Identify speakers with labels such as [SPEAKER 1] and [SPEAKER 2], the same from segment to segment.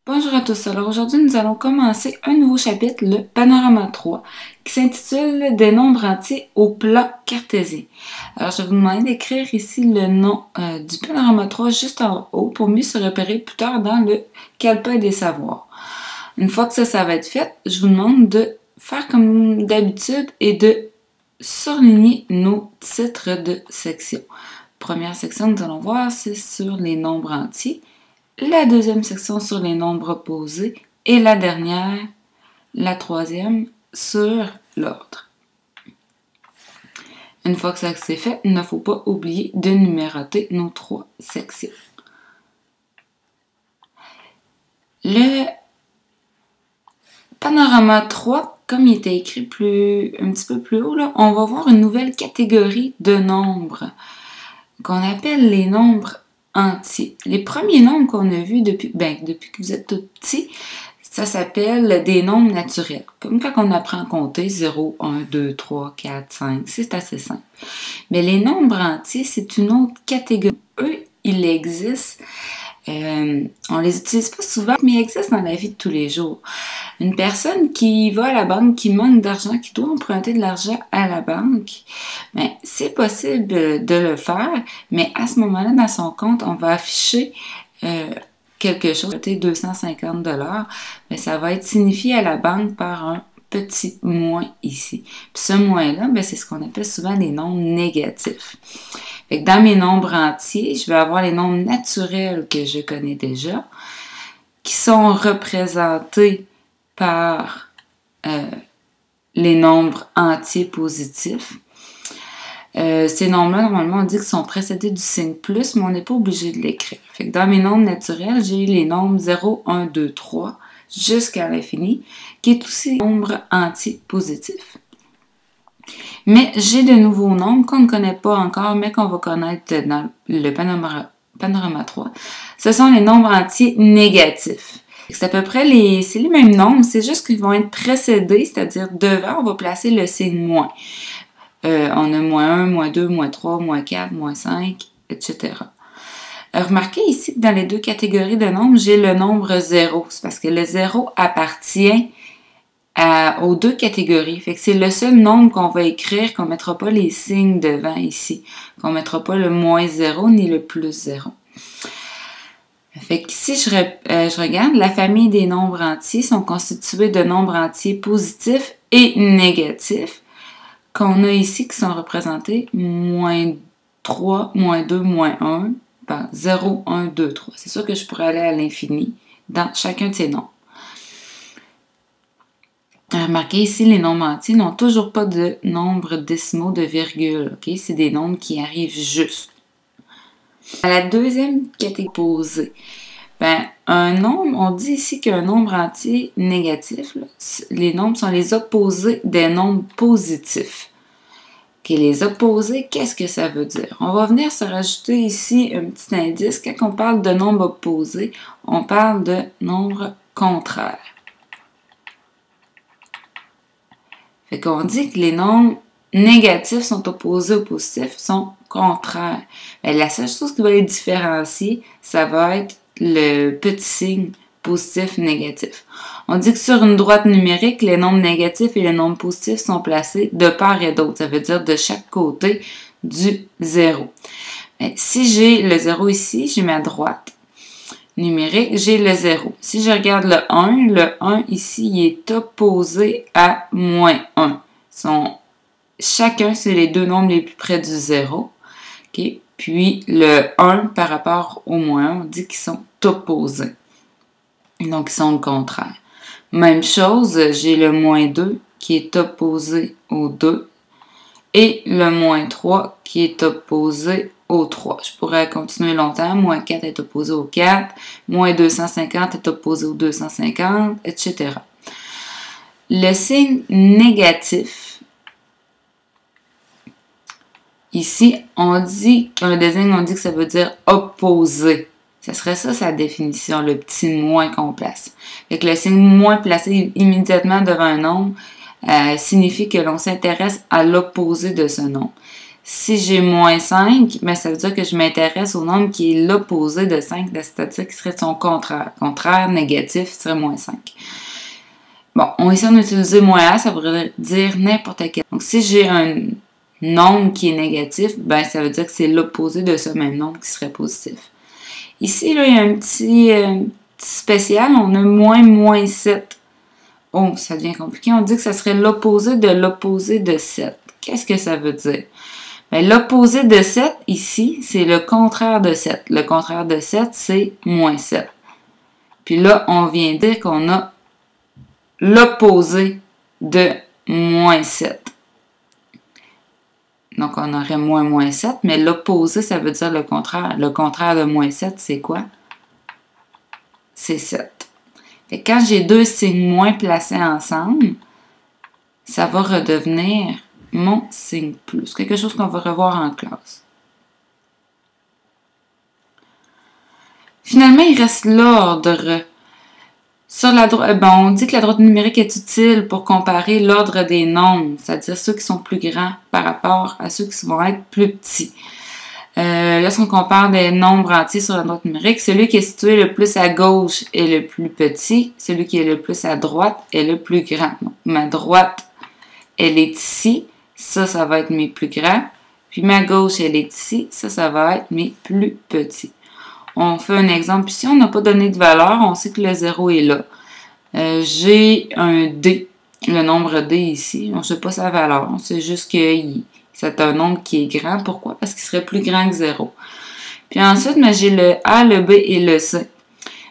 [SPEAKER 1] Bonjour à tous. Alors aujourd'hui, nous allons commencer un nouveau chapitre, le panorama 3, qui s'intitule Des nombres entiers au plat cartésien. Alors je vais vous demander d'écrire ici le nom du panorama 3 juste en haut pour mieux se repérer plus tard dans le calepin des savoirs. Une fois que ça va être fait, je vous demande de faire comme d'habitude et de surligner nos titres de section. Première section que nous allons voir, c'est sur les nombres entiers. La deuxième section sur les nombres opposés et la dernière, la troisième, sur l'ordre. Une fois que ça c'est fait, il ne faut pas oublier de numéroter nos trois sections. Le panorama 3, comme il était écrit un petit peu plus haut, là, on va voir une nouvelle catégorie de nombres qu'on appelle les nombres entiers. Les premiers nombres qu'on a vus depuis que vous êtes tout petit, ça s'appelle des nombres naturels. Comme quand on apprend à compter 0, 1, 2, 3, 4, 5, c'est assez simple. Mais les nombres entiers, c'est une autre catégorie. Eux, ils existent. On les utilise pas souvent, mais ils existent dans la vie de tous les jours. Une personne qui va à la banque, qui manque d'argent, qui doit emprunter de l'argent à la banque, ben, c'est possible de le faire, mais à ce moment-là, dans son compte, on va afficher quelque chose, 250 $, mais ça va être signifié à la banque par un petit moins ici. Puis ce moins-là, ben, c'est ce qu'on appelle souvent les nombres négatifs. Fait que dans mes nombres entiers, je vais avoir les nombres naturels que je connais déjà, qui sont représentés par les nombres entiers positifs. Ces nombres-là, normalement, on dit qu'ils sont précédés du signe plus, mais on n'est pas obligé de l'écrire. Fait que dans mes nombres naturels, j'ai les nombres 0, 1, 2, 3, jusqu'à l'infini, qui est aussi nombre entier positif. Mais j'ai de nouveaux nombres qu'on ne connaît pas encore, mais qu'on va connaître dans le panorama 3. Ce sont les nombres entiers négatifs. C'est à peu près les mêmes nombres, c'est juste qu'ils vont être précédés, c'est-à-dire devant, on va placer le signe moins. On a moins 1, moins 2, moins 3, moins 4, moins 5, etc. Remarquez ici que dans les deux catégories de nombres, j'ai le nombre 0. C'est parce que le 0 appartient aux deux catégories. Fait que c'est le seul nombre qu'on va écrire, qu'on ne mettra pas les signes devant ici. Qu'on ne mettra pas le moins 0 ni le plus 0. Fait que si je regarde, la famille des nombres entiers sont constitués de nombres entiers positifs et négatifs, qu'on a ici qui sont représentés moins 3, moins 2, moins 1, par 0, 1, 2, 3. C'est sûr que je pourrais aller à l'infini dans chacun de ces nombres. Remarquez ici, les nombres entiers n'ont toujours pas de nombres décimaux de virgule. Okay? C'est des nombres qui arrivent juste. À la deuxième catégorie posée, un nombre, on dit ici qu'un nombre entier négatif, là, les nombres sont les opposés des nombres positifs. Okay, les opposés, qu'est-ce que ça veut dire? On va venir se rajouter ici un petit indice. Quand on parle de nombres opposés, on parle de nombres contraires. Fait qu'on dit que les nombres négatifs sont opposés aux positifs, sont contraires. Mais la seule chose qui va les différencier, ça va être le petit signe positif-négatif. On dit que sur une droite numérique, les nombres négatifs et les nombres positifs sont placés de part et d'autre. Ça veut dire de chaque côté du 0. Mais si j'ai le 0 ici, j'ai ma droite numérique, j'ai le 0. Si je regarde le 1 ici, il est opposé à moins 1. Chacun, c'est les deux nombres les plus près du 0. Okay? Puis le 1 par rapport au moins 1, on dit qu'ils sont opposés. Donc, ils sont le contraire. Même chose, j'ai le moins 2 qui est opposé au 2 et le moins 3 qui est opposé au 3. Je pourrais continuer longtemps. Moins 4 est opposé au 4. Moins 250 est opposé au 250, etc. Le signe négatif, ici, on dit qu'un désigne, on dit que ça veut dire opposé. Ce serait ça sa définition, le petit moins qu'on place. Fait que le signe moins placé immédiatement devant un nombre signifie que l'on s'intéresse à l'opposé de ce nombre. Si j'ai moins 5, ben ça veut dire que je m'intéresse au nombre qui est l'opposé de 5, c'est-à-dire qui serait son contraire. Contraire négatif serait moins 5. Bon, ici on a utilisé moins A, ça voudrait dire n'importe quel. Donc si j'ai un nombre qui est négatif, ben ça veut dire que c'est l'opposé de ce même nombre qui serait positif. Ici, là, il y a un petit spécial, on a moins 7. Oh, ça devient compliqué. On dit que ça serait l'opposé de 7. Qu'est-ce que ça veut dire? Bien, l'opposé de 7, ici, c'est le contraire de 7. Le contraire de 7, c'est moins 7. Puis là, on vient dire qu'on a l'opposé de moins 7. Donc, on aurait moins 7, mais l'opposé, ça veut dire le contraire. Le contraire de moins 7, c'est quoi? C'est 7. Fait que quand j'ai deux signes moins placés ensemble, ça va redevenir mon signe plus. Quelque chose qu'on va revoir en classe. Finalement, il reste l'ordre. Sur la droite, on dit que la droite numérique est utile pour comparer l'ordre des nombres, c'est-à-dire ceux qui sont plus grands par rapport à ceux qui vont être plus petits. Lorsqu'on compare des nombres entiers sur la droite numérique, celui qui est situé le plus à gauche est le plus petit, celui qui est le plus à droite est le plus grand. Donc, ma droite, elle est ici, ça va être mes plus grands, puis ma gauche, elle est ici, ça va être mes plus petits. On fait un exemple ici, on n'a pas donné de valeur, on sait que le 0 est là. J'ai un D, le nombre D ici, on ne sait pas sa valeur, c'est juste que c'est un nombre qui est grand. Pourquoi? Parce qu'il serait plus grand que 0. Puis ensuite, j'ai le A, le B et le C.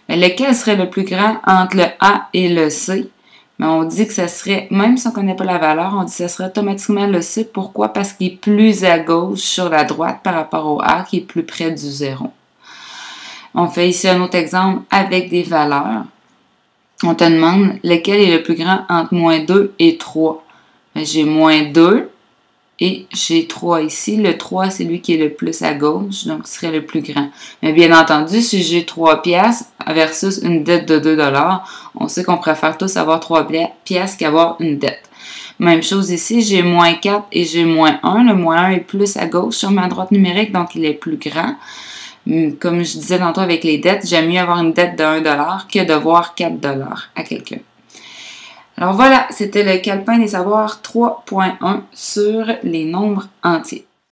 [SPEAKER 1] Mais lequel serait le plus grand entre le A et le C? Mais on dit que ça serait, même si on ne connaît pas la valeur, on dit que ça serait automatiquement le C. Pourquoi? Parce qu'il est plus à gauche sur la droite par rapport au A qui est plus près du 0. On fait ici un autre exemple avec des valeurs. On te demande lequel est le plus grand entre moins 2 et 3. J'ai moins 2 et j'ai 3 ici. Le 3, c'est lui qui est le plus à gauche, donc ce serait le plus grand. Mais bien entendu, si j'ai 3 piastres versus une dette de 2 $, on sait qu'on préfère tous avoir 3 piastres qu'avoir une dette. Même chose ici, j'ai moins 4 et j'ai moins 1. Le moins 1 est plus à gauche sur ma droite numérique, donc il est plus grand. Comme je disais tantôt avec les dettes, j'aime mieux avoir une dette de 1 $ que de voir 4 $ à quelqu'un. Alors voilà, c'était le calepin des savoirs 3.1 sur les nombres entiers.